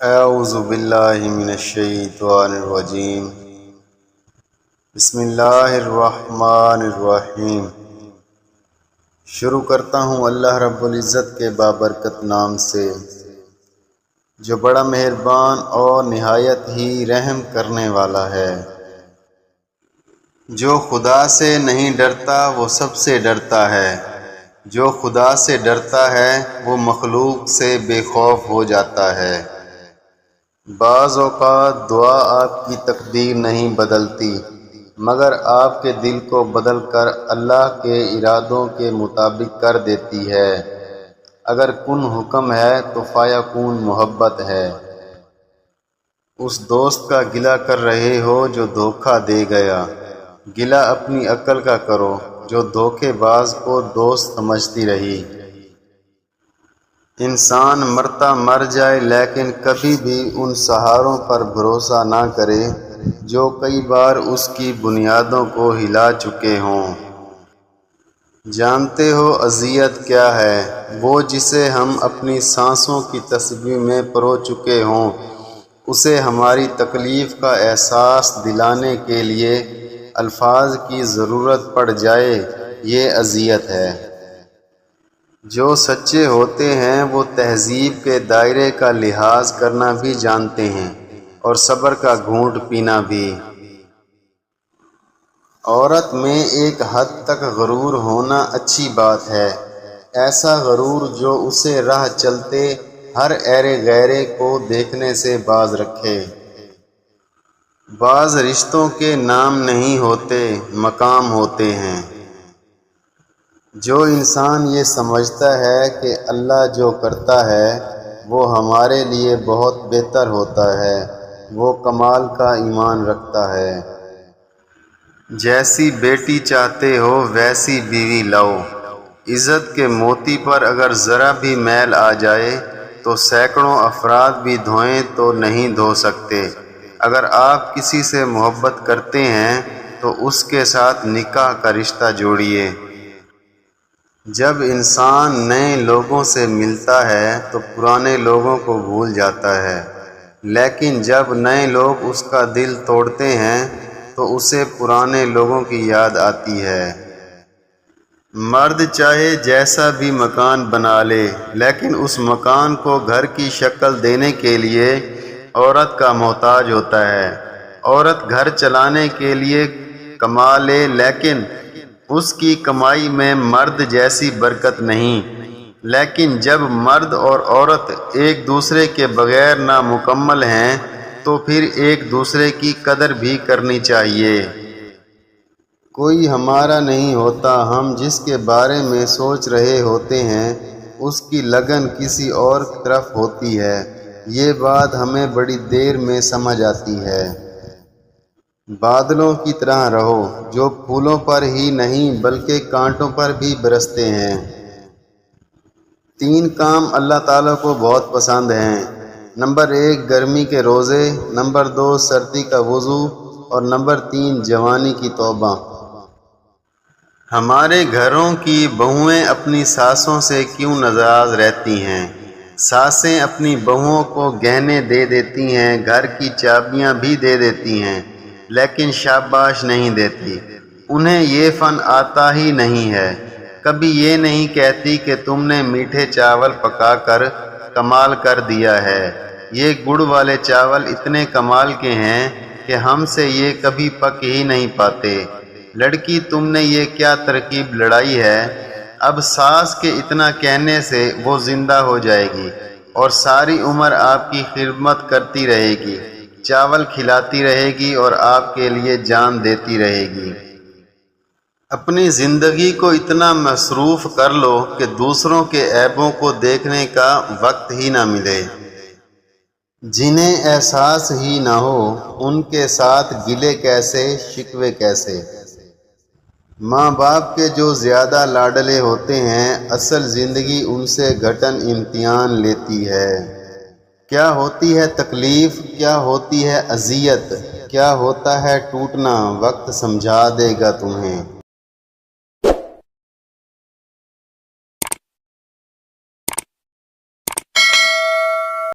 اعوذ باللہ من الشیطان الرجیم بسم اللہ الرحمن الرحیم۔ شروع کرتا ہوں اللہ رب العزت کے بابرکت نام سے جو بڑا مہربان اور نہایت ہی رحم کرنے والا ہے۔ جو خدا سے نہیں ڈرتا وہ سب سے ڈرتا ہے، جو خدا سے ڈرتا ہے وہ مخلوق سے بے خوف ہو جاتا ہے۔ بعض اوقات دعا آپ کی تقدیر نہیں بدلتی مگر آپ کے دل کو بدل کر اللہ کے ارادوں کے مطابق کر دیتی ہے۔ اگر کن حکم ہے تو فیکون محبت ہے۔ اس دوست کا گلہ کر رہے ہو جو دھوکہ دے گیا، گلہ اپنی عقل کا کرو جو دھوکے باز کو دوست سمجھتی رہی۔ انسان مرتا مر جائے لیکن کبھی بھی ان سہاروں پر بھروسہ نہ کرے جو کئی بار اس کی بنیادوں کو ہلا چکے ہوں۔ جانتے ہو اذیت کیا ہے؟ وہ جسے ہم اپنی سانسوں کی تسبیح میں پرو چکے ہوں، اسے ہماری تکلیف کا احساس دلانے کے لیے الفاظ کی ضرورت پڑ جائے، یہ اذیت ہے۔ جو سچے ہوتے ہیں وہ تہذیب کے دائرے کا لحاظ کرنا بھی جانتے ہیں اور صبر کا گھونٹ پینا بھی۔ عورت میں ایک حد تک غرور ہونا اچھی بات ہے، ایسا غرور جو اسے راہ چلتے ہر ایرے غیرے کو دیکھنے سے باز رکھے۔ بعض رشتوں کے نام نہیں ہوتے، مقام ہوتے ہیں۔ جو انسان یہ سمجھتا ہے کہ اللہ جو کرتا ہے وہ ہمارے لیے بہت بہتر ہوتا ہے، وہ کمال کا ایمان رکھتا ہے۔ جیسی بیٹی چاہتے ہو ویسی بیوی لاؤ۔ عزت کے موتی پر اگر ذرا بھی میل آ جائے تو سینکڑوں افراد بھی دھوئیں تو نہیں دھو سکتے۔ اگر آپ کسی سے محبت کرتے ہیں تو اس کے ساتھ نکاح کا رشتہ جوڑیے۔ جب انسان نئے لوگوں سے ملتا ہے تو پرانے لوگوں کو بھول جاتا ہے، لیکن جب نئے لوگ اس کا دل توڑتے ہیں تو اسے پرانے لوگوں کی یاد آتی ہے۔ مرد چاہے جیسا بھی مکان بنا لے لیکن اس مکان کو گھر کی شکل دینے کے لیے عورت کا محتاج ہوتا ہے۔ عورت گھر چلانے کے لیے کما لے لیکن اس کی کمائی میں مرد جیسی برکت نہیں۔ لیکن جب مرد اور عورت ایک دوسرے کے بغیر نامکمل ہیں تو پھر ایک دوسرے کی قدر بھی کرنی چاہیے۔ کوئی ہمارا نہیں ہوتا، ہم جس کے بارے میں سوچ رہے ہوتے ہیں اس کی لگن کسی اور طرف ہوتی ہے۔ یہ بات ہمیں بڑی دیر میں سمجھ آتی ہے۔ بادلوں کی طرح رہو جو پھولوں پر ہی نہیں بلکہ کانٹوں پر بھی برستے ہیں۔ 3 کام اللہ تعالیٰ کو بہت پسند ہیں۔ نمبر 1 گرمی کے روزے، نمبر 2 سردی کا وضو اور نمبر 3 جوانی کی توبہ۔ ہمارے گھروں کی بہویں اپنی ساسوں سے کیوں ناراض رہتی ہیں؟ ساسیں اپنی بہوؤں کو گہنے دے دیتی ہیں، گھر کی چابیاں بھی دے دیتی ہیں لیکن شاباش نہیں دیتی۔ انہیں یہ فن آتا ہی نہیں ہے۔ کبھی یہ نہیں کہتی کہ تم نے میٹھے چاول پکا کر کمال کر دیا ہے، یہ گڑ والے چاول اتنے کمال کے ہیں کہ ہم سے یہ کبھی پک ہی نہیں پاتے۔ لڑکی تم نے یہ کیا ترکیب لڑائی ہے؟ اب ساس کے اتنا کہنے سے وہ زندہ ہو جائے گی اور ساری عمر آپ کی خدمت کرتی رہے گی، چاول کھلاتی رہے گی اور آپ کے لیے جان دیتی رہے گی۔ اپنی زندگی کو اتنا مصروف کر لو کہ دوسروں کے عیبوں کو دیکھنے کا وقت ہی نہ ملے۔ جنہیں احساس ہی نہ ہو ان کے ساتھ گلے کیسے، شکوے کیسے؟ ماں باپ کے جو زیادہ لاڈلے ہوتے ہیں اصل زندگی ان سے گھٹن امتحان لیتی ہے۔ کیا ہوتی ہے تکلیف، کیا ہوتی ہے اذیت، کیا ہوتا ہے ٹوٹنا، وقت سمجھا دے گا تمہیں۔